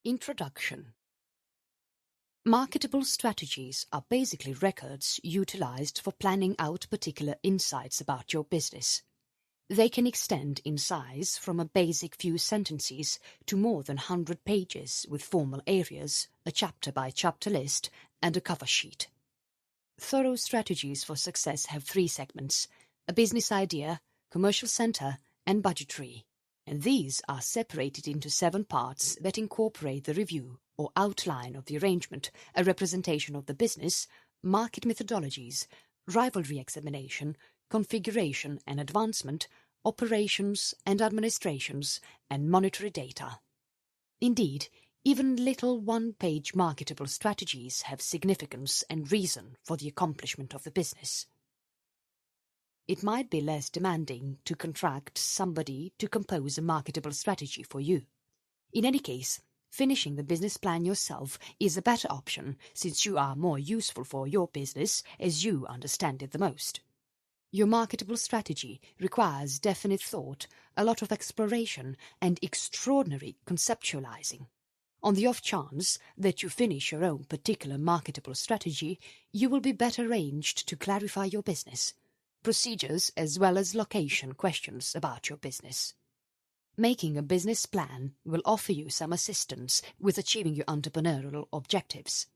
Introduction. Marketable strategies are basically records utilized for planning out particular insights about your business. They can extend in size from a basic few sentences to more than 100 pages with formal areas, a chapter-by-chapter list, and a cover sheet. Thorough strategies for success have 3 segments: a business idea, commercial center, and budgetary. And these are separated into 7 parts that incorporate the review or outline of the arrangement, a representation of the business, market methodologies, rivalry examination, configuration and advancement, operations and administrations, and monetary data. Indeed, even little one-page marketable strategies have significance and reason for the accomplishment of the business. It might be less demanding to contract somebody to compose a marketable strategy for you. In any case, finishing the business plan yourself is a better option since you are more useful for your business as you understand it the most. Your marketable strategy requires definite thought, a lot of exploration, and extraordinary conceptualizing. On the off chance that you finish your own particular marketable strategy, you will be better arranged to clarify your business, procedures as well as location questions about your business. Making a business plan will offer you some assistance with achieving your entrepreneurial objectives.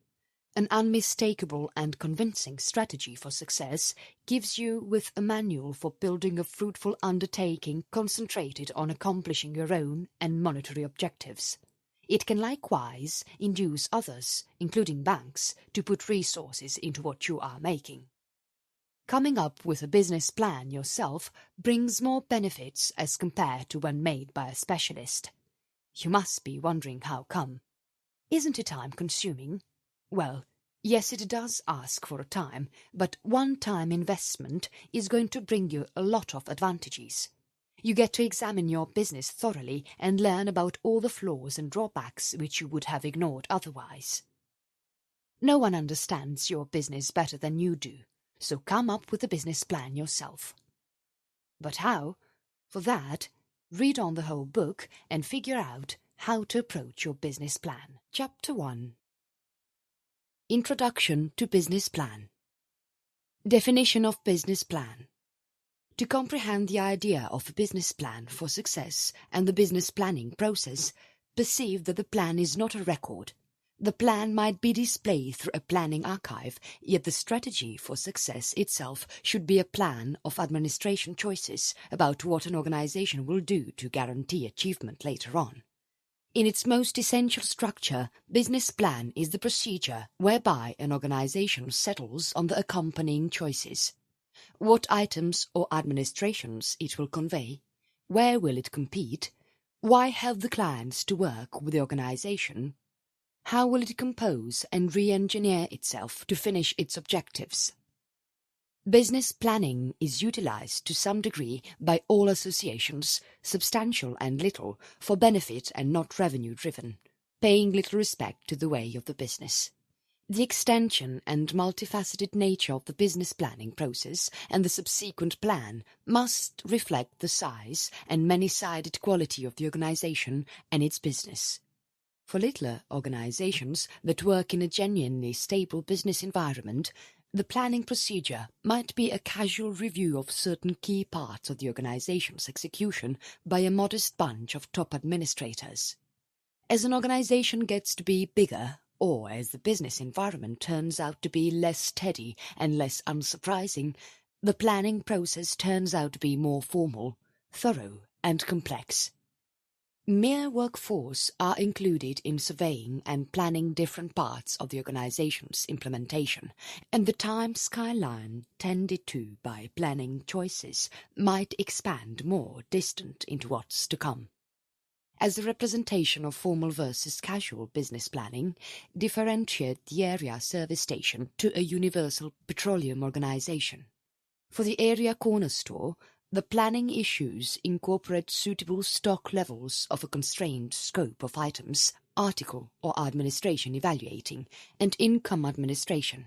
An unmistakable and convincing strategy for success gives you with a manual for building a fruitful undertaking concentrated on accomplishing your own and monetary objectives. It can likewise induce others, including banks, to put resources into what you are making. Coming up with a business plan yourself brings more benefits as compared to when made by a specialist. You must be wondering how come. Isn't it time-consuming? Well, yes, it does ask for a time, but one-time investment is going to bring you a lot of advantages. You get to examine your business thoroughly and learn about all the flaws and drawbacks which you would have ignored otherwise. No one understands your business better than you do. So come up with a business plan yourself. But how? For that, read on the whole book and figure out how to approach your business plan. Chapter 1. Introduction to Business Plan. Definition of business plan. To comprehend the idea of a business plan for success and the business planning process, perceive that the plan is not a record. The plan might be displayed through a planning archive, yet the strategy for success itself should be a plan of administration choices about what an organization will do to guarantee achievement later on. In its most essential structure, business plan is the procedure whereby an organization settles on the accompanying choices. What items or administrations it will convey, where will it compete, why have the clients to work with the organization, how will it compose and re-engineer itself to finish its objectives? Business planning is utilized to some degree by all associations, substantial and little, for benefit and not revenue-driven, paying little respect to the way of the business. The extension and multifaceted nature of the business planning process and the subsequent plan must reflect the size and many-sided quality of the organization and its business. For littler organizations that work in a genuinely stable business environment, the planning procedure might be a casual review of certain key parts of the organization's execution by a modest bunch of top administrators. As an organization gets to be bigger, or as the business environment turns out to be less steady and less unsurprising, the planning process turns out to be more formal, thorough, and complex. Mere workforce are included in surveying and planning different parts of the organization's implementation, and the time skyline tended to by planning choices might expand more distant into what's to come. As a representation of formal versus casual business planning, differentiate the area service station to a universal petroleum organization. For the area corner store, the planning issues incorporate suitable stock levels of a constrained scope of items, article or administration evaluating, and income administration.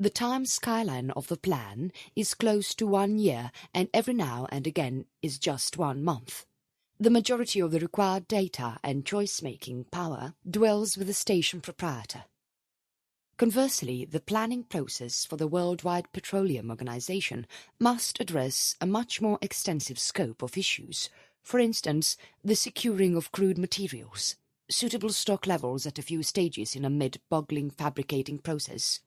The time skyline of the plan is close to 1 year and every now and again is just 1 month. The majority of the required data and choice-making power dwells with the station proprietor. Conversely, the planning process for the Worldwide Petroleum Organization must address a much more extensive scope of issues, for instance, the securing of crude materials, suitable stock levels at a few stages in a mid-boggling fabricating process,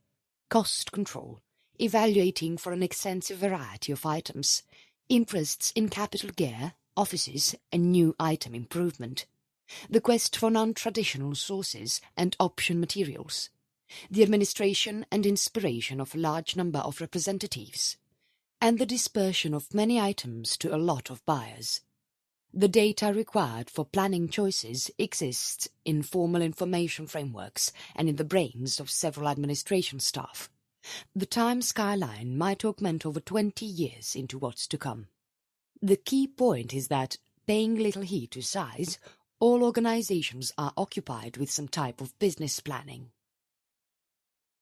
cost control, evaluating for an extensive variety of items, interests in capital gear, offices and new item improvement, the quest for non-traditional sources and option materials, the administration and inspiration of a large number of representatives, and the dispersion of many items to a lot of buyers. The data required for planning choices exists in formal information frameworks and in the brains of several administration staff. The time skyline might augment over 20 years into what's to come. The key point is that, paying little heed to size, all organizations are occupied with some type of business planning.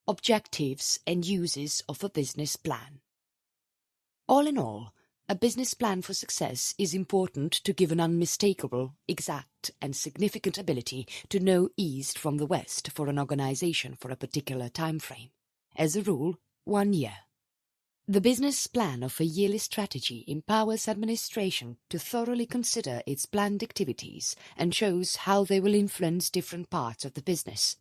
Objectives and uses of a business plan. All in all, a business plan for success is important to give an unmistakable, exact and significant ability to know east from the west for an organization for a particular time frame. As a rule, 1 year. The business plan of a yearly strategy empowers administration to thoroughly consider its planned activities and shows how they will influence different parts of the business.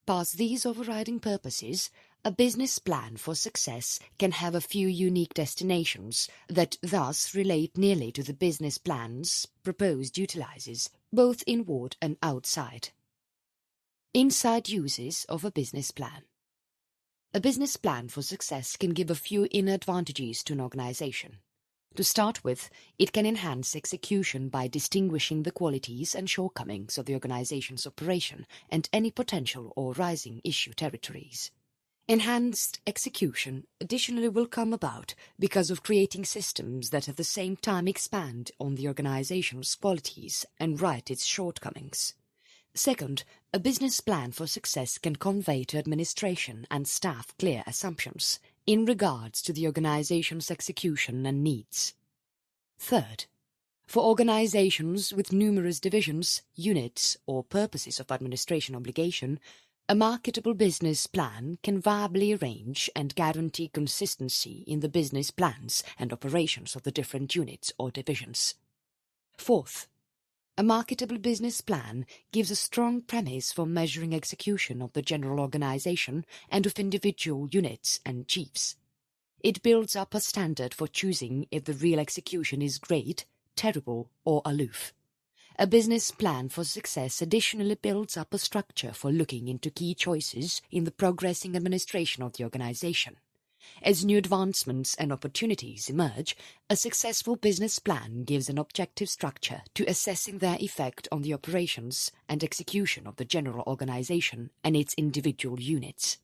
Past these overriding purposes, a business plan for success can have a few unique destinations that thus relate nearly to the business plans proposed utilizes, both inward and outside. Inside uses of a business plan. A business plan for success can give a few inner advantages to an organization. To start with, it can enhance execution by distinguishing the qualities and shortcomings of the organization's operation and any potential or rising issue territories. Enhanced execution additionally will come about because of creating systems that at the same time expand on the organization's qualities and right its shortcomings. Second, a business plan for success can convey to administration and staff clear assumptions in regards to the organization's execution and needs. Third, for organizations with numerous divisions, units, or purposes of administration obligation, a marketable business plan can viably arrange and guarantee consistency in the business plans and operations of the different units or divisions. Fourth, a marketable business plan gives a strong premise for measuring execution of the general organization and of individual units and chiefs. It builds up a standard for choosing if the real execution is great, terrible, or aloof. A business plan for success additionally builds up a structure for looking into key choices in the progressing administration of the organization. As new advancements and opportunities emerge, a successful business plan gives an objective structure to assessing their effect on the operations and execution of the general organization and its individual units.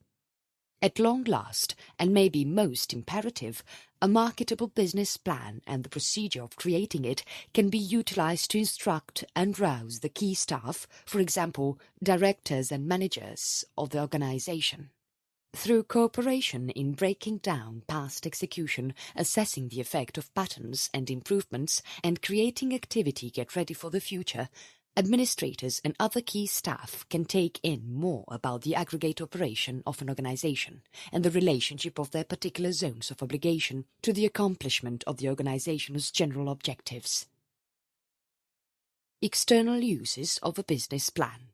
At long last, and maybe most imperative, a marketable business plan and the procedure of creating it can be utilized to instruct and rouse the key staff, for example, directors and managers of the organization. Through cooperation in breaking down past execution, assessing the effect of patterns and improvements, and creating activity get ready for the future, administrators and other key staff can take in more about the aggregate operation of an organization and the relationship of their particular zones of obligation to the accomplishment of the organization's general objectives. External uses of a business plan.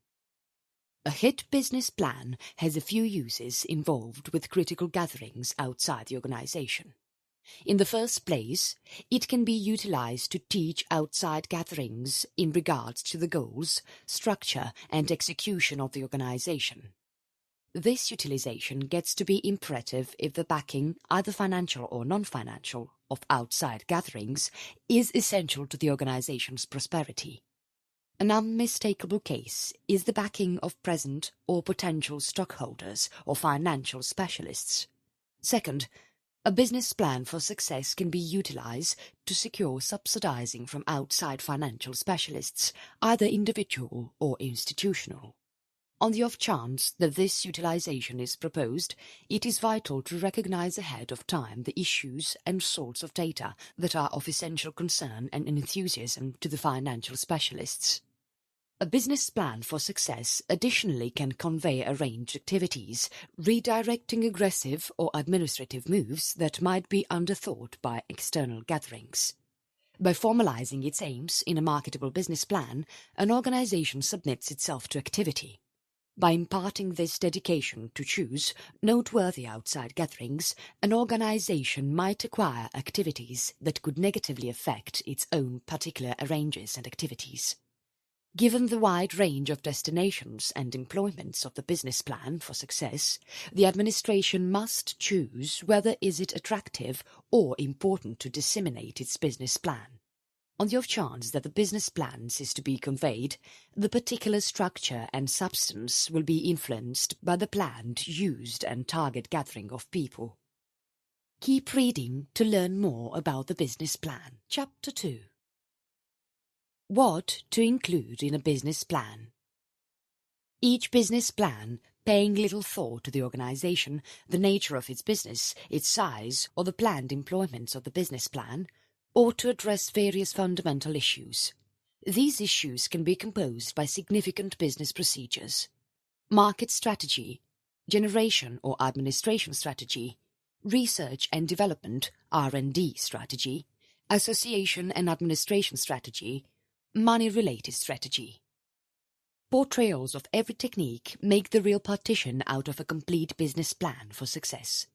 A hit business plan has a few uses involved with critical gatherings outside the organization. In the first place, it can be utilized to teach outside gatherings in regards to the goals, structure, and execution of the organization. This utilization gets to be imperative if the backing, either financial or non-financial, of outside gatherings is essential to the organization's prosperity. An unmistakable case is the backing of present or potential stockholders or financial specialists. Second, a business plan for success can be utilized to secure subsidizing from outside financial specialists, either individual or institutional. On the off chance that this utilization is proposed, it is vital to recognize ahead of time the issues and sorts of data that are of essential concern and enthusiasm to the financial specialists. A business plan for success additionally can convey a range of activities, redirecting aggressive or administrative moves that might be underthought by external gatherings. By formalizing its aims in a marketable business plan, an organization submits itself to activity. By imparting this dedication to choose noteworthy outside gatherings, an organization might acquire activities that could negatively affect its own particular arranges and activities. Given the wide range of destinations and employments of the business plan for success, the administration must choose whether is it attractive or important to disseminate its business plan. On the off chance that the business plans is to be conveyed, the particular structure and substance will be influenced by the planned, used and target gathering of people. Keep reading to learn more about the business plan. Chapter 2. What to include in a business plan. Each business plan, paying little thought to the organization, the nature of its business, its size, or the planned employments of the business plan, ought to address various fundamental issues. These issues can be composed by significant business procedures: market strategy, generation or administration strategy, research and development (R&D) strategy, association and administration strategy, money-related strategy. Portrayals of every technique make the real partition out of a complete business plan for success.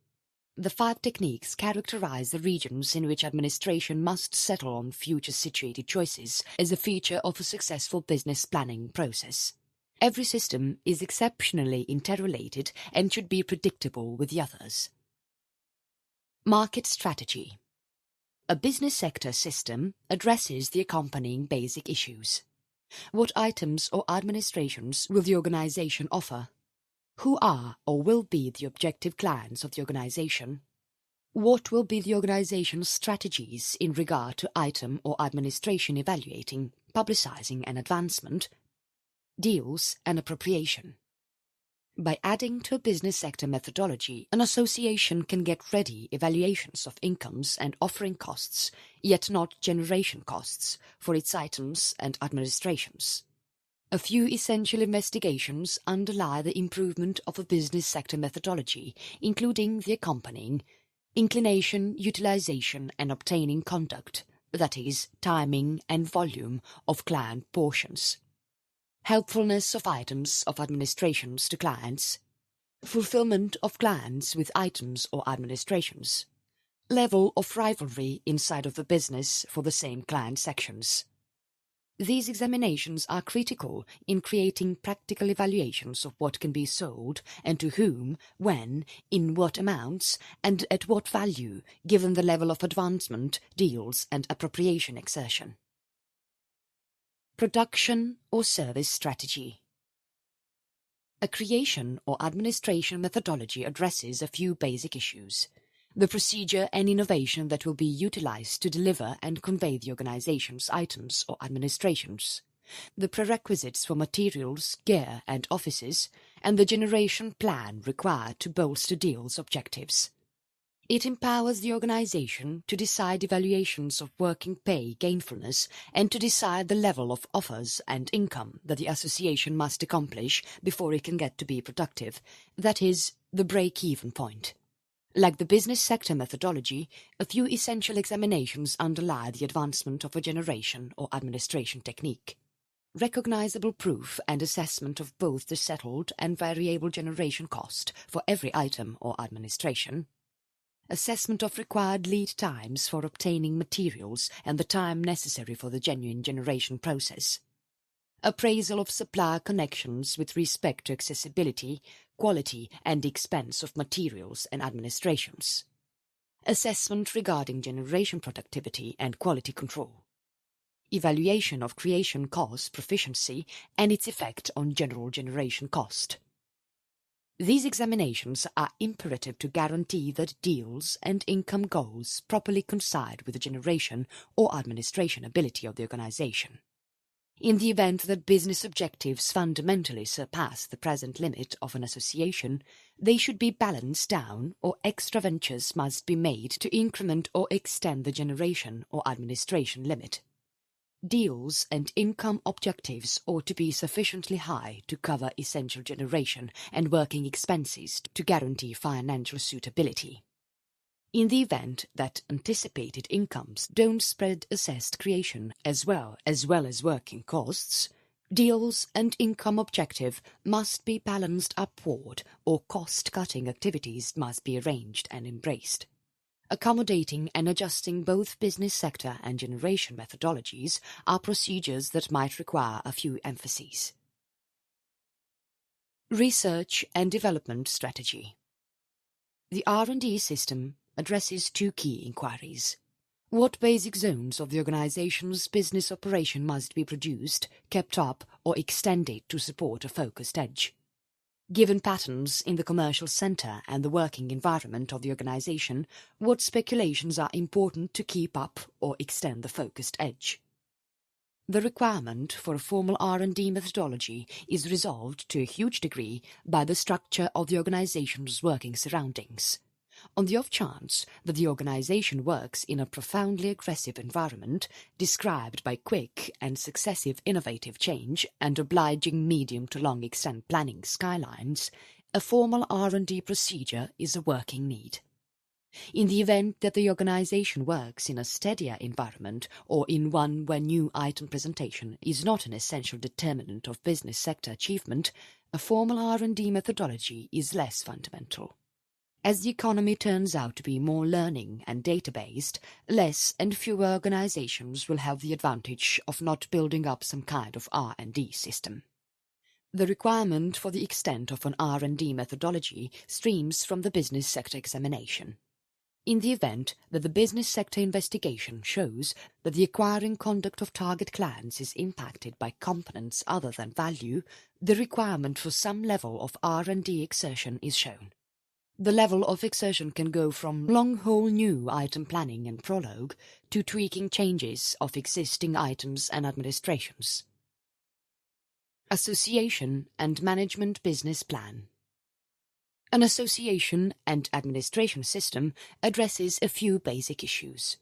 The 5 techniques characterize the regions in which administration must settle on future situated choices as a feature of a successful business planning process. Every system is exceptionally interrelated and should be predictable with the others. Market strategy. A business sector system addresses the accompanying basic issues. What items or administrations will the organization offer? Who are or will be the objective clients of the organization? What will be the organization's strategies in regard to item or administration evaluating, publicizing and advancement, deals and appropriation? By adding to a business sector methodology, an association can get ready evaluations of incomes and offering costs, yet not generation costs, for its items and administrations. A few essential investigations underlie the improvement of a business sector methodology, including the accompanying inclination, utilization and obtaining conduct, that is, timing and volume of client portions, helpfulness of items of administrations to clients, fulfillment of clients with items or administrations, level of rivalry inside of the business for the same client sections. These examinations are critical in creating practical evaluations of what can be sold and to whom, when, in what amounts, and at what value, given the level of advancement, deals and appropriation exertion. Production or service strategy. A creation or administration methodology addresses a few basic issues: the procedure and innovation that will be utilized to deliver and convey the organization's items or administrations, the prerequisites for materials, gear and offices, and the generation plan required to bolster deals' objectives. It empowers the organization to decide evaluations of working pay gainfulness and to decide the level of offers and income that the association must accomplish before it can get to be productive, that is, the break-even point. Like the business sector methodology, a few essential examinations underlie the advancement of a generation or administration technique. Recognizable proof and assessment of both the settled and variable generation cost for every item or administration. Assessment of required lead times for obtaining materials and the time necessary for the genuine generation process. Appraisal of supplier connections with respect to accessibility, quality and expense of materials and administrations. Assessment regarding generation productivity and quality control. Evaluation of creation cost proficiency and its effect on general generation cost. These examinations are imperative to guarantee that deals and income goals properly coincide with the generation or administration ability of the organization. In the event that business objectives fundamentally surpass the present limit of an association, they should be balanced down, or extra ventures must be made to increment or extend the generation or administration limit. Deals and income objectives ought to be sufficiently high to cover essential generation and working expenses to guarantee financial suitability. In the event that anticipated incomes don't spread assessed creation as well as working costs, deals and income objective must be balanced upward, or cost-cutting activities must be arranged and embraced. Accommodating and adjusting both business sector and generation methodologies are procedures that might require a few emphases. Research and Development Strategy. The R&D system addresses two key inquiries. What basic zones of the organization's business operation must be produced, kept up, or extended to support a focused edge? Given patterns in the commercial center and the working environment of the organization, what speculations are important to keep up or extend the focused edge? The requirement for a formal R&D methodology is resolved to a huge degree by the structure of the organization's working surroundings. On the off chance that the organization works in a profoundly aggressive environment, described by quick and successive innovative change and obliging medium to long extent planning skylines, a formal R&D procedure is a working need. In the event that the organization works in a steadier environment or in one where new item presentation is not an essential determinant of business sector achievement, a formal R&D methodology is less fundamental. As the economy turns out to be more learning and data-based, less and fewer organizations will have the advantage of not building up some kind of R&D system. The requirement for the extent of an R&D methodology streams from the business sector examination. In the event that the business sector investigation shows that the acquiring conduct of target clients is impacted by components other than value, the requirement for some level of R&D exertion is shown. The level of exertion can go from long-haul new item planning and prologue to tweaking changes of existing items and administrations. Association and Management Business Plan. An association and administration system addresses a few basic issues: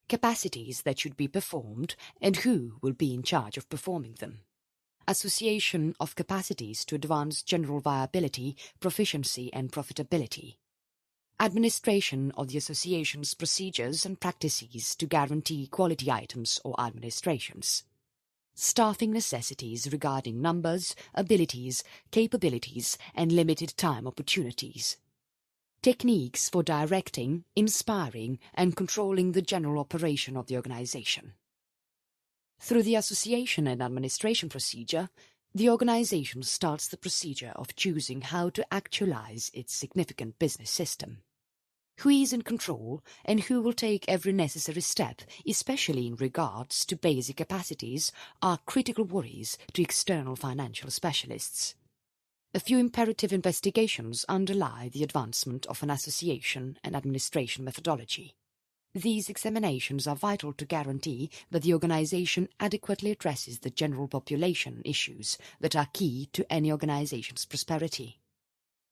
capacities that should be performed and who will be in charge of performing them. Association of capacities to advance general viability, proficiency and profitability. Administration of the association's procedures and practices to guarantee quality items or administrations. Staffing necessities regarding numbers, abilities, capabilities and limited time opportunities. Techniques for directing, inspiring and controlling the general operation of the organization. Through the association and administration procedure, the organization starts the procedure of choosing how to actualize its significant business system. Who is in control and who will take every necessary step, especially in regards to basic capacities, are critical worries to external financial specialists. A few imperative investigations underlie the advancement of an association and administration methodology. These examinations are vital to guarantee that the organization adequately addresses the general population issues that are key to any organization's prosperity.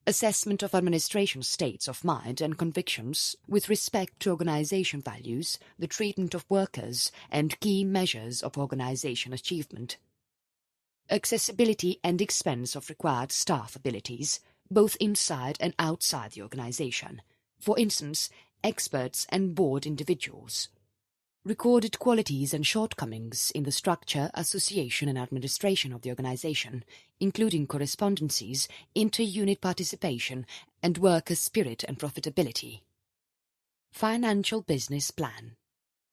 Assessment of administration states of mind and convictions with respect to organization values, the treatment of workers, and key measures of organization achievement. Accessibility and expense of required staff abilities, both inside and outside the organization. For instance, experts and board individuals. Recorded qualities and shortcomings in the structure, association and administration of the organization, including correspondences, inter-unit participation, and worker spirit and profitability. Financial Business Plan.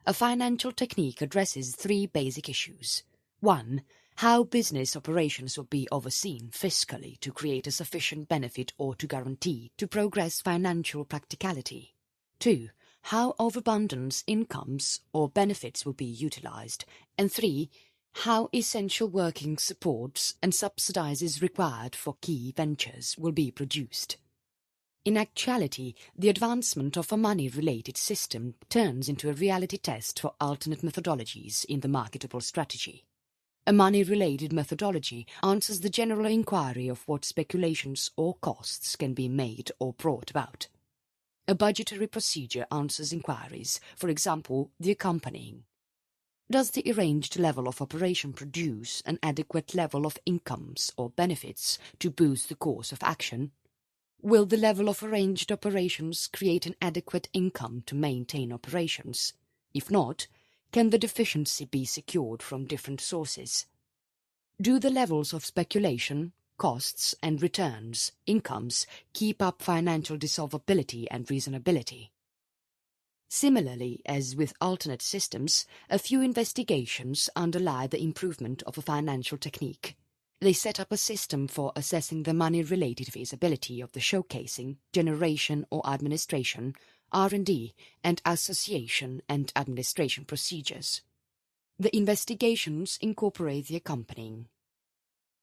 A financial technique addresses three basic issues. 1. How business operations will be overseen fiscally to create a sufficient benefit or to guarantee to progress financial practicality. 2. How overabundance incomes or benefits will be utilized. And 3. How essential working supports and subsidies required for key ventures will be produced. In actuality, the advancement of a money-related system turns into a reality test for alternate methodologies in the marketable strategy. A money-related methodology answers the general inquiry of what speculations or costs can be made or brought about. A budgetary procedure answers inquiries, for example, the accompanying. Does the arranged level of operation produce an adequate level of incomes or benefits to boost the course of action? Will the level of arranged operations create an adequate income to maintain operations? If not, can the deficiency be secured from different sources? Do the levels of speculation, costs and returns, incomes, keep up financial dissolvability and reasonability? Similarly, as with alternate systems, a few investigations underlie the improvement of a financial technique. They set up a system for assessing the money-related feasibility of the showcasing, generation or administration, R&D, and association and administration procedures. The investigations incorporate the accompanying.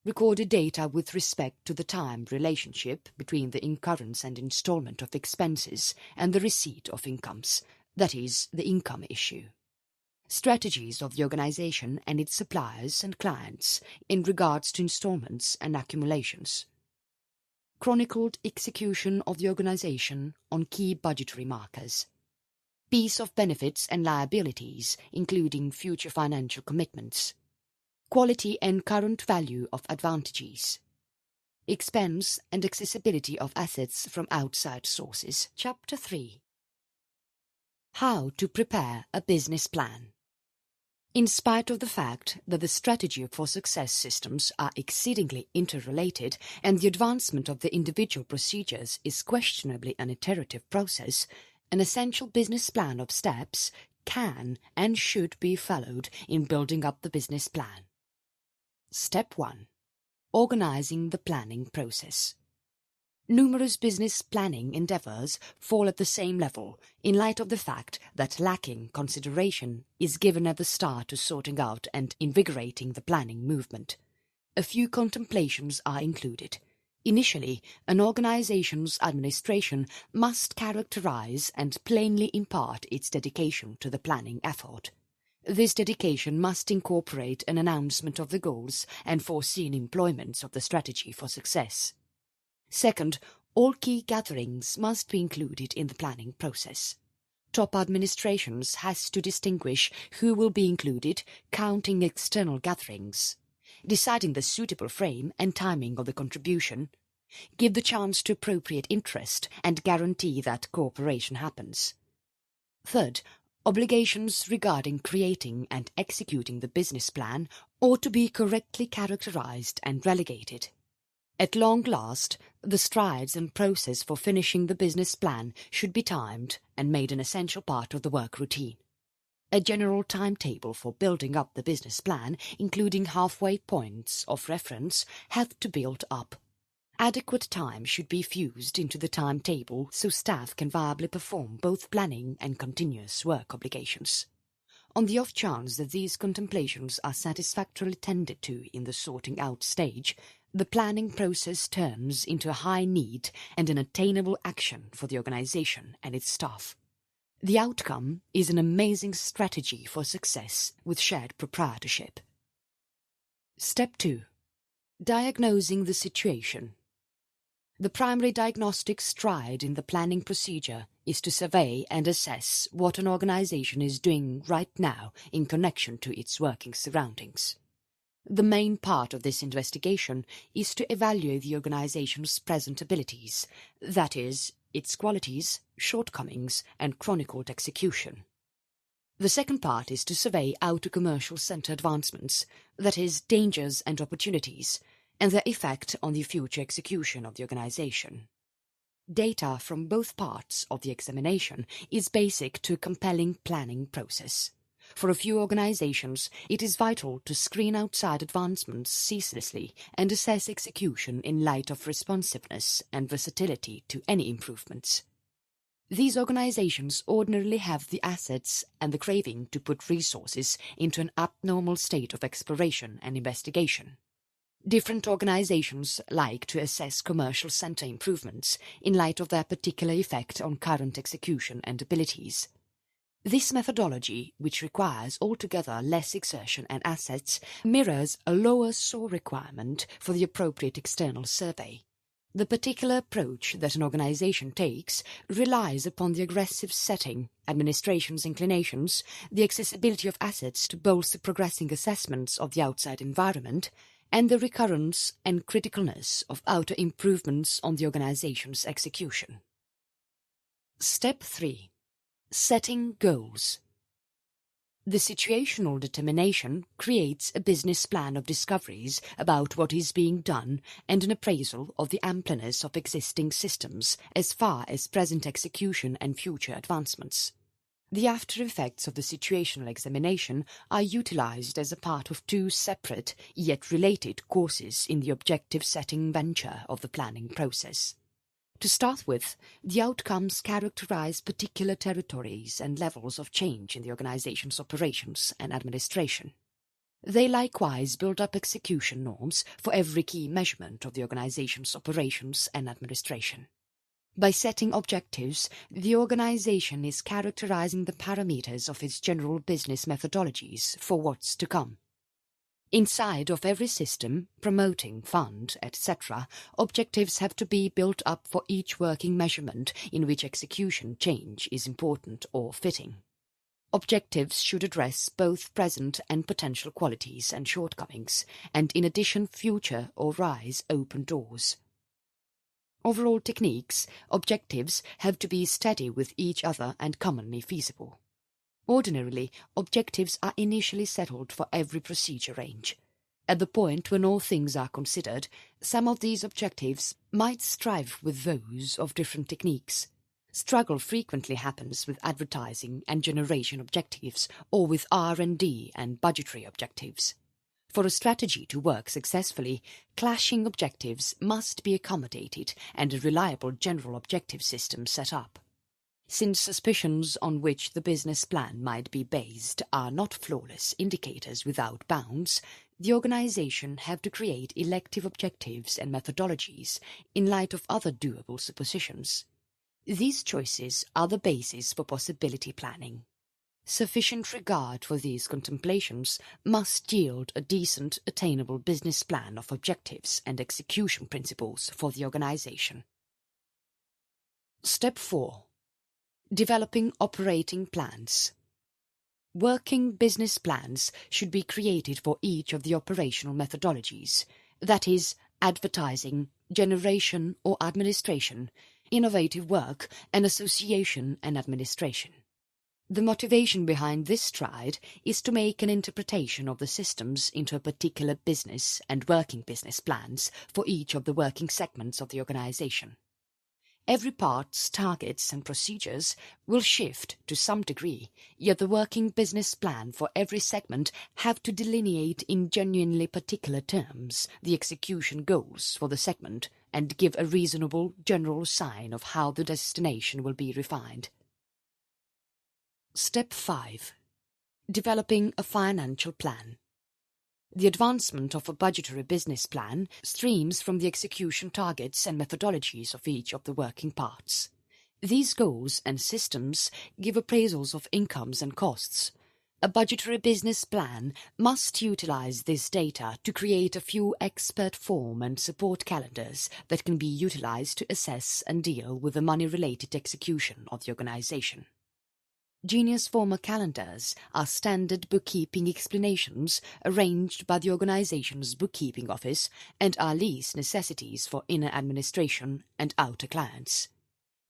Recorded data with respect to the time relationship between the incurrence and installment of expenses and the receipt of incomes, that is, the income issue. Strategies of the organization and its suppliers and clients in regards to installments and accumulations. Chronicled execution of the organization on key budgetary markers. Piece of benefits and liabilities, including future financial commitments. Quality and current value of advantages. Expense and accessibility of assets from outside sources. Chapter 3. How to prepare a business plan. In spite of the fact that the strategy for success systems are exceedingly interrelated and the advancement of the individual procedures is questionably an iterative process, an essential business plan of steps can and should be followed in building up the business plan. Step 1. Organizing the planning process. Numerous business planning endeavors fall at the same level in light of the fact that lacking consideration is given at the start to sorting out and invigorating the planning movement. A few contemplations are included. Initially, an organization's administration must characterize and plainly impart its dedication to the planning effort. This dedication must incorporate an announcement of the goals and foreseen employments of the strategy for success. Second, all key gatherings must be included in the planning process. Top administrations has to distinguish who will be included, counting external gatherings, deciding the suitable frame and timing of the contribution, give the chance to appropriate interest and guarantee that cooperation happens. Third, obligations regarding creating and executing the business plan ought to be correctly characterized and relegated. At long last, the strides and process for finishing the business plan should be timed and made an essential part of the work routine. A general timetable for building up the business plan, including halfway points of reference, have to be built up. Adequate time should be fused into the timetable so staff can viably perform both planning and continuous work obligations. On the off chance that these contemplations are satisfactorily tended to in the sorting out stage, the planning process turns into a high need and an attainable action for the organization and its staff. The outcome is an amazing strategy for success with shared proprietorship. Step 2. Diagnosing the situation. The primary diagnostic stride in the planning procedure is to survey and assess what an organization is doing right now in connection to its working surroundings. The main part of this investigation is to evaluate the organization's present abilities, that is, its qualities, shortcomings, and chronicled execution. The second part is to survey outer commercial center advancements, that is, dangers and opportunities, and their effect on the future execution of the organization. Data from both parts of the examination is basic to a compelling planning process. For a few organizations, it is vital to screen outside advancements ceaselessly and assess execution in light of responsiveness and versatility to any improvements. These organizations ordinarily have the assets and the craving to put resources into an abnormal state of exploration and investigation. Different organizations like to assess commercial center improvements in light of their particular effect on current execution and abilities. This methodology, which requires altogether less exertion and assets, mirrors a lower SOAR requirement for the appropriate external survey. The particular approach that an organization takes relies upon the aggressive setting, administration's inclinations, the accessibility of assets to bolster progressing assessments of the outside environment, and the recurrence and criticalness of outer improvements on the organization's execution. Step 3. Setting goals. The situational determination creates a business plan of discoveries about what is being done and an appraisal of the ampleness of existing systems as far as present execution and future advancements. The after effects of the situational examination are utilized as a part of two separate yet related courses in the objective setting venture of the planning process. To start with, the outcomes characterize particular territories and levels of change in the organization's operations and administration. They likewise build up execution norms for every key measurement of the organization's operations and administration. By setting objectives, the organization is characterizing the parameters of its general business methodologies for what's to come. Inside of every system, promoting, fund, etc., objectives have to be built up for each working measurement in which execution change is important or fitting. Objectives should address both present and potential qualities and shortcomings, and in addition future or rise open doors. Overall techniques, objectives have to be steady with each other and commonly feasible. Ordinarily, objectives are initially settled for every procedure range. At the point when all things are considered, some of these objectives might strive with those of different techniques. Struggle frequently happens with advertising and generation objectives or with R&D and budgetary objectives. For a strategy to work successfully, clashing objectives must be accommodated and a reliable general objective system set up. Since suspicions on which the business plan might be based are not flawless indicators without bounds, the organization have to create elective objectives and methodologies in light of other doable suppositions. These choices are the basis for possibility planning. Sufficient regard for these contemplations must yield a decent, attainable business plan of objectives and execution principles for the organization. Step 4. Developing operating plans. Working business plans should be created for each of the operational methodologies, that is, advertising, generation or administration, innovative work, and association and administration. The motivation behind this stride is to make an interpretation of the systems into a particular business and working business plans for each of the working segments of the organization. Every part's targets and procedures will shift to some degree, yet the working business plan for every segment have to delineate in genuinely particular terms the execution goals for the segment and give a reasonable general sign of how the destination will be refined. Step 5. Developing a financial plan. The advancement of a budgetary business plan streams from the execution targets and methodologies of each of the working parts. These goals and systems give appraisals of incomes and costs. A budgetary business plan must utilize this data to create a few expert form and support calendars that can be utilized to assess and deal with the money-related execution of the organization. Genius Former calendars are standard bookkeeping explanations arranged by the organization's bookkeeping office and are least necessities for inner administration and outer clients.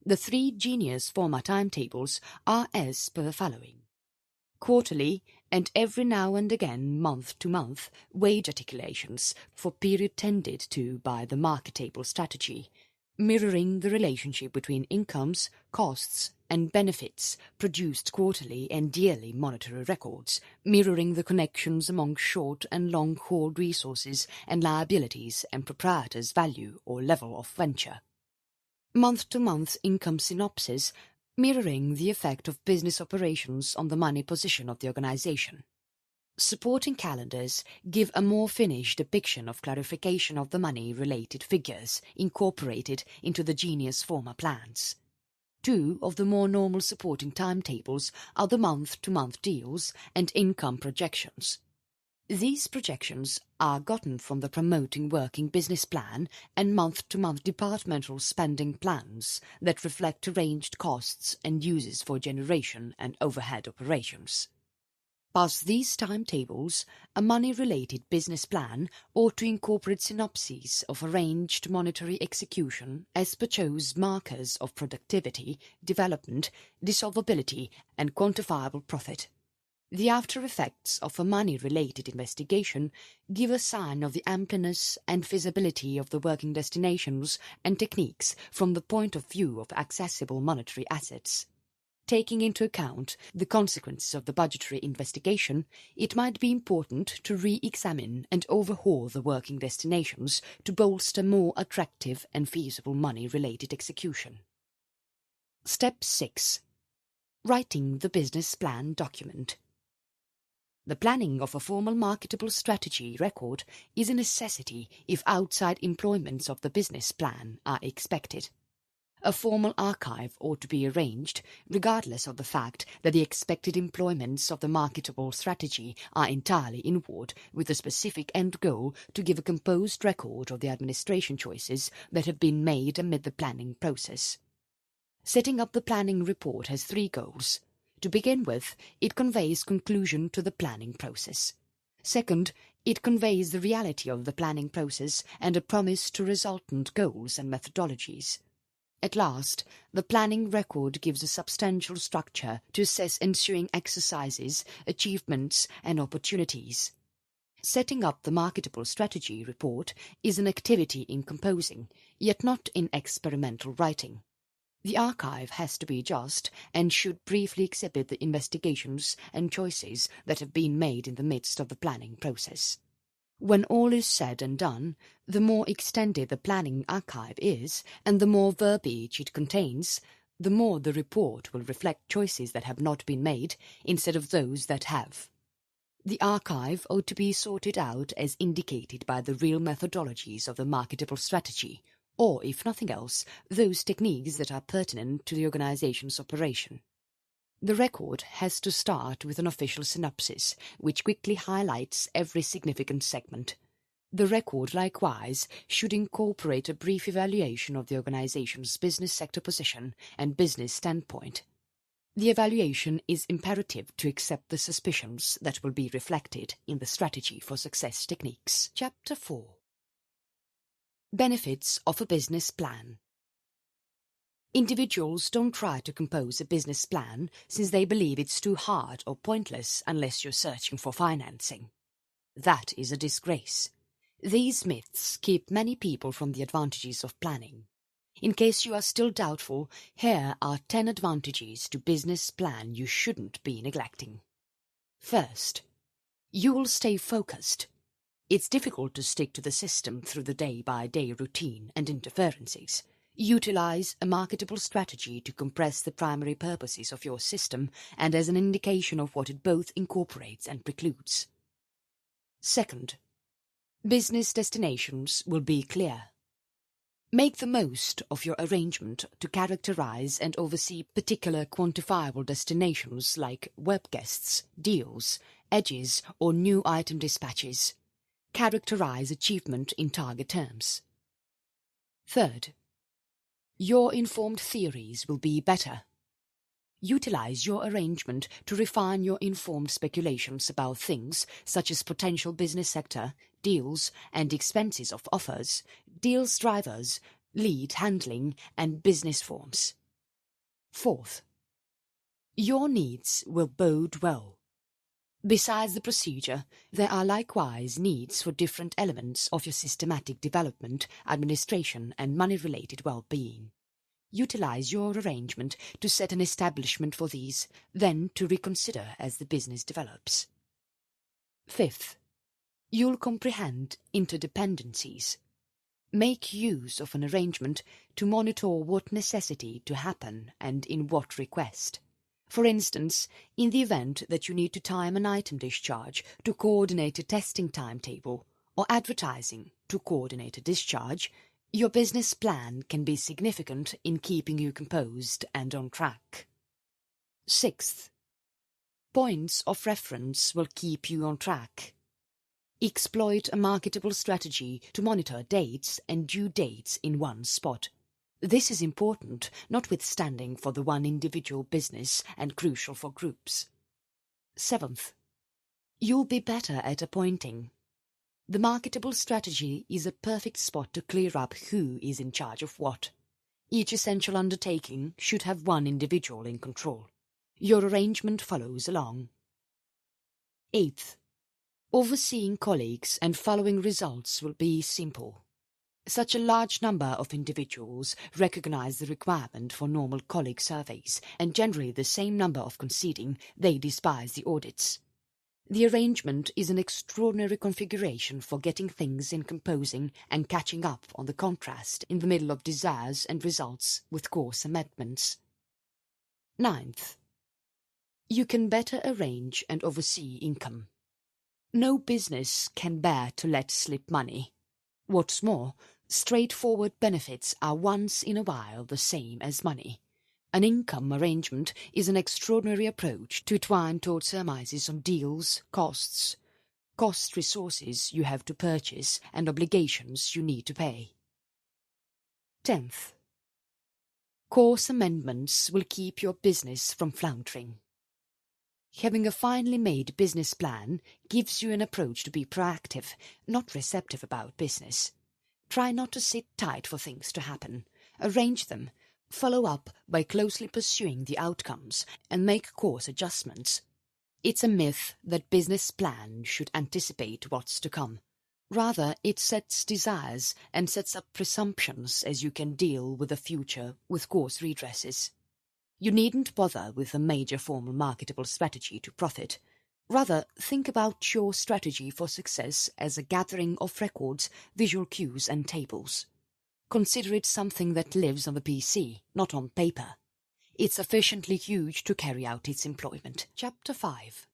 The 3 Genius Former timetables are as per the following. Quarterly and every now and again month-to-month wage articulations for period tended to by the Marketable Strategy, mirroring the relationship between incomes, costs, and benefits produced quarterly and yearly monetary records, mirroring the connections among short and long-haul resources and liabilities and proprietors' value or level of venture. Month-to-month income synopsis, mirroring the effect of business operations on the money position of the organization. Supporting calendars give a more finished depiction of clarification of the money-related figures incorporated into the Genius Former plans. Two of the more normal supporting timetables are the month-to-month deals and income projections. These projections are gotten from the Promoting Working Business Plan and month-to-month departmental spending plans that reflect arranged costs and uses for generation and overhead operations. Past these timetables, a money-related business plan ought to incorporate synopses of arranged monetary execution as per chose markers of productivity, development, dissolvability and quantifiable profit. The after effects of a money-related investigation give a sign of the ampleness and feasibility of the working destinations and techniques from the point of view of accessible monetary assets. Taking into account the consequences of the budgetary investigation, it might be important to re-examine and overhaul the working destinations to bolster more attractive and feasible money-related execution. Step 6. Writing the business plan document. The planning of a formal marketable strategy record is a necessity if outside employments of the business plan are expected. A formal archive ought to be arranged, regardless of the fact that the expected employments of the marketable strategy are entirely inward, with a specific end goal to give a composed record of the administration choices that have been made amid the planning process. Setting up the planning report has three goals. To begin with, it conveys conclusion to the planning process. Second, it conveys the reality of the planning process and a promise to resultant goals and methodologies. At last, the planning record gives a substantial structure to assess ensuing exercises, achievements and opportunities. Setting up the marketable strategy report is an activity in composing, yet not in experimental writing. The archive has to be just and should briefly exhibit the investigations and choices that have been made in the midst of the planning process. When all is said and done, the more extended the planning archive is, and the more verbiage it contains, the more the report will reflect choices that have not been made instead of those that have. The archive ought to be sorted out as indicated by the real methodologies of the marketable strategy, or, if nothing else, those techniques that are pertinent to the organization's operation. The record has to start with an official synopsis, which quickly highlights every significant segment. The record, likewise, should incorporate a brief evaluation of the organization's business sector position and business standpoint. The evaluation is imperative to accept the suspicions that will be reflected in the strategy for success techniques. Chapter 4. Benefits of a business plan. Individuals don't try to compose a business plan since they believe it's too hard or pointless unless you're searching for financing. That is a disgrace. These myths keep many people from the advantages of planning. In case you are still doubtful, here are 10 advantages to business plan you shouldn't be neglecting. First, you will stay focused. It's difficult to stick to the system through the day-by-day routine and interferences. Utilize a marketable strategy to compress the primary purposes of your system and as an indication of what it both incorporates and precludes. Second, business destinations will be clear. Make the most of your arrangement to characterize and oversee particular quantifiable destinations like web guests, deals, edges, or new item dispatches. Characterize achievement in target terms. Third, your informed theories will be better. Utilize your arrangement to refine your informed speculations about things such as potential business sector, deals and expenses of offers, deals drivers, lead handling and business forms. Fourth, your needs will bode well. Besides the procedure, there are likewise needs for different elements of your systematic development, administration and money-related well-being. Utilize your arrangement to set an establishment for these, then to reconsider as the business develops. Fifth, you'll comprehend interdependencies. Make use of an arrangement to monitor what necessity to happen and in what request. For instance, in the event that you need to time an item discharge to coordinate a testing timetable, or advertising to coordinate a discharge, Your business plan can be significant in keeping you composed and on track. Sixth, points of reference will keep you on track. Exploit a marketable strategy to monitor dates and due dates in one spot. This is important, notwithstanding for the one individual business and crucial for groups. Seventh, you'll be better at appointing. The marketable strategy is a perfect spot to clear up who is in charge of what. Each essential undertaking should have one individual in control. Your arrangement follows along. Eighth, overseeing colleagues and following results will be simple. Such a large number of individuals recognize the requirement for normal colleague surveys, and generally the same number of conceding they despise the audits. The arrangement is an extraordinary configuration for getting things in composing and catching up on the contrast in the middle of desires and results with course amendments. Ninth, you can better arrange and oversee income. No business can bear to let slip money. What's more, straightforward benefits are once in a while the same as money. An income arrangement is an extraordinary approach to twine toward surmises on deals, cost resources you have to purchase, and obligations you need to pay. 10th. Course amendments will keep your business from floundering. Having a finely made business plan gives you an approach to be proactive, not receptive about business. Try not to sit tight for things to happen. Arrange them. Follow up by closely pursuing the outcomes and make course adjustments. It's a myth that business plan should anticipate what's to come. Rather, it sets desires and sets up presumptions as you can deal with the future with course redresses. You needn't bother with a major formal marketable strategy to profit. Rather, think about your strategy for success as a gathering of records, visual cues and tables. Consider it something that lives on the PC, not on paper. It's sufficiently huge to carry out its employment. Chapter 5.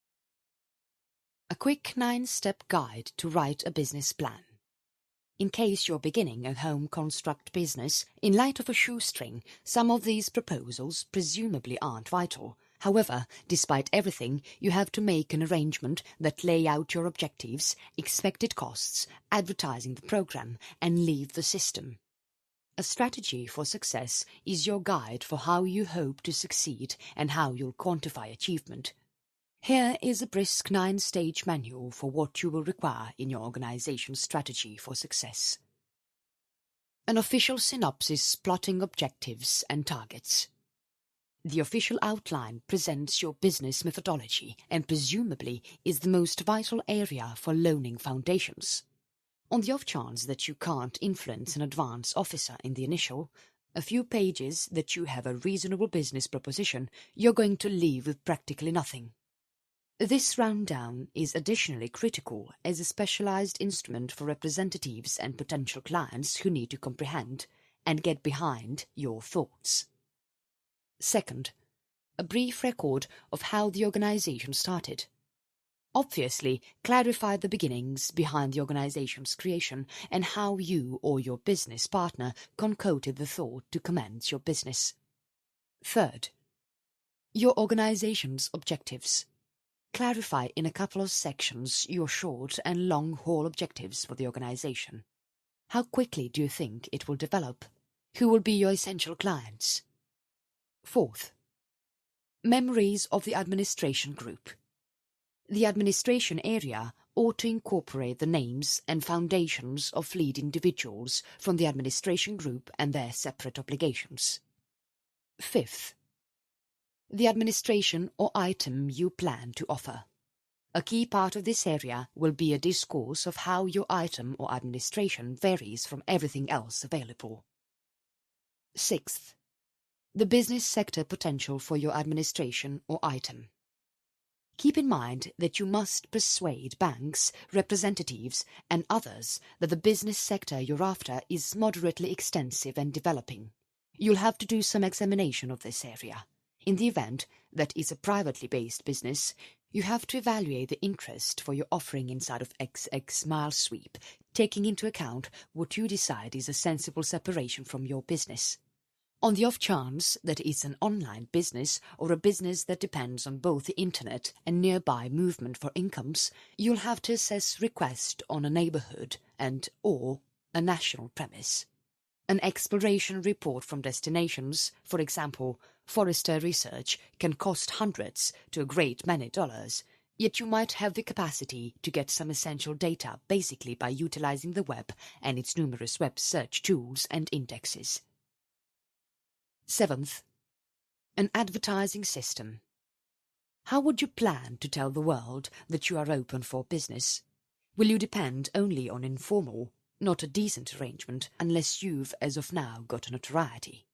A quick 9-step guide to write a business plan. In case you're beginning a home construct business, in light of a shoestring, some of these proposals presumably aren't vital. However, despite everything, you have to make an arrangement that lay out your objectives, expected costs, advertising the program, and leave the system. A strategy for success is your guide for how you hope to succeed and how you'll quantify achievement. Here is a brisk 9-stage manual for what you will require in your organization's strategy for success. An official synopsis plotting objectives and targets. The official outline presents your business methodology and presumably is the most vital area for loaning foundations. On the off chance that you can't influence an advance officer in the initial, a few pages that you have a reasonable business proposition, you're going to leave with practically nothing. This rundown is additionally critical as a specialized instrument for representatives and potential clients who need to comprehend and get behind your thoughts. Second, a brief record of how the organization started. Obviously, clarify the beginnings behind the organization's creation and how you or your business partner concocted the thought to commence your business. Third, your organization's objectives. Clarify in a couple of sections your short and long-haul objectives for the organization. How quickly do you think it will develop? Who will be your essential clients? Fourth, memories of the administration group. The administration area ought to incorporate the names and foundations of lead individuals from the administration group and their separate obligations. Fifth, the administration or item you plan to offer. A key part of this area will be a discourse of how your item or administration varies from everything else available. Sixth, the business sector potential for your administration or item. Keep in mind that you must persuade banks, representatives, and others that the business sector you're after is moderately extensive and developing. You'll have to do some examination of this area. In the event that it's a privately based business, you have to evaluate the interest for your offering inside of XX mile sweep, taking into account what you decide is a sensible separation from your business. On the off chance that it's an online business or a business that depends on both the internet and nearby movement for incomes, you'll have to assess request on a neighborhood and/or a national premise. An exploration report from destinations, for example, Forrester research, can cost hundreds to a great many dollars, yet you might have the capacity to get some essential data basically by utilizing the web and its numerous web search tools and indexes. 7th, an advertising system. How would you plan to tell the world that you are open for business? Will you depend only on informal, not a decent arrangement unless you've, as of now, got notoriety?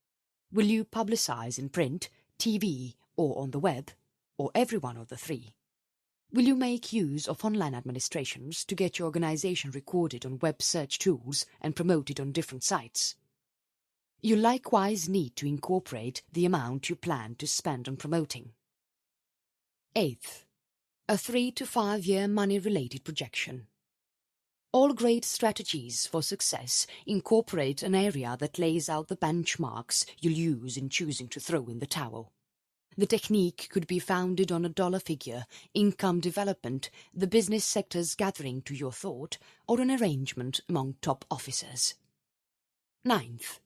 Will you publicize in print, TV, or on the web, or every one of the three? Will you make use of online administrations to get your organization recorded on web search tools and promoted on different sites? You likewise need to incorporate the amount you plan to spend on promoting. 8th, a 3 to 5 year money-related projection. All great strategies for success incorporate an area that lays out the benchmarks you'll use in choosing to throw in the towel. The technique could be founded on a dollar figure, income development, the business sector's gathering to your thought, or an arrangement among top officers. 9th,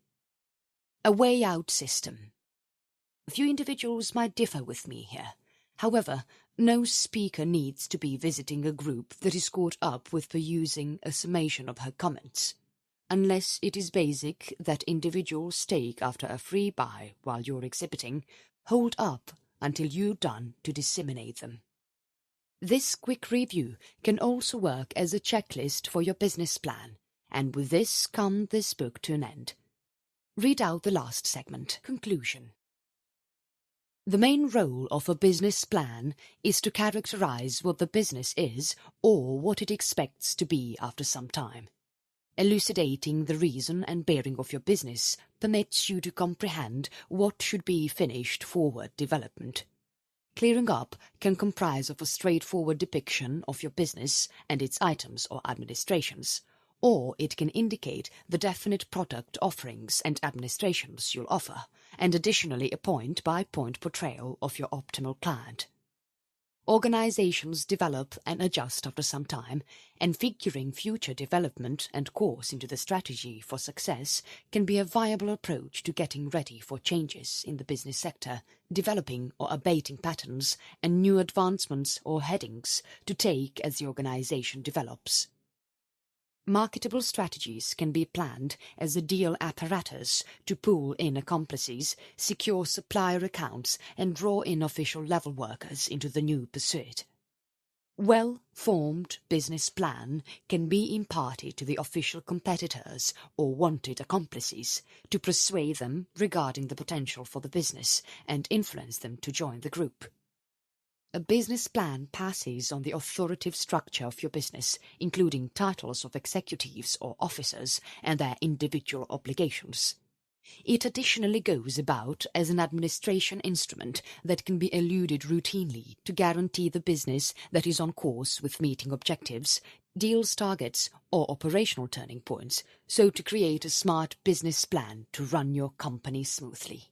a way-out system. A few individuals might differ with me here. However, no speaker needs to be visiting a group that is caught up with perusing a summation of her comments, unless it is basic that individuals take after a free buy while you're exhibiting, hold up until you're done to disseminate them. This quick review can also work as a checklist for your business plan, and with this comes this book to an end. Read out the last segment. Conclusion. The main role of a business plan is to characterize what the business is or what it expects to be after some time. Elucidating the reason and bearing of your business permits you to comprehend what should be finished forward development. Clearing up can comprise of a straightforward depiction of your business and its items or administrations, or it can indicate the definite product offerings and administrations you'll offer, and additionally a point-by-point portrayal of your optimal client. Organizations develop and adjust after some time, and figuring future development and course into the strategy for success can be a viable approach to getting ready for changes in the business sector, developing or abating patterns, and new advancements or headings to take as the organization develops. Marketable strategies can be planned as a deal apparatus to pull in accomplices, secure supplier accounts, and draw in official level workers into the new pursuit. Well-formed business plan can be imparted to the official competitors or wanted accomplices to persuade them regarding the potential for the business and influence them to join the group. A business plan passes on the authoritative structure of your business, including titles of executives or officers and their individual obligations. It additionally goes about as an administration instrument that can be eluded routinely to guarantee the business that is on course with meeting objectives, deals targets, or operational turning points, so to create a smart business plan to run your company smoothly.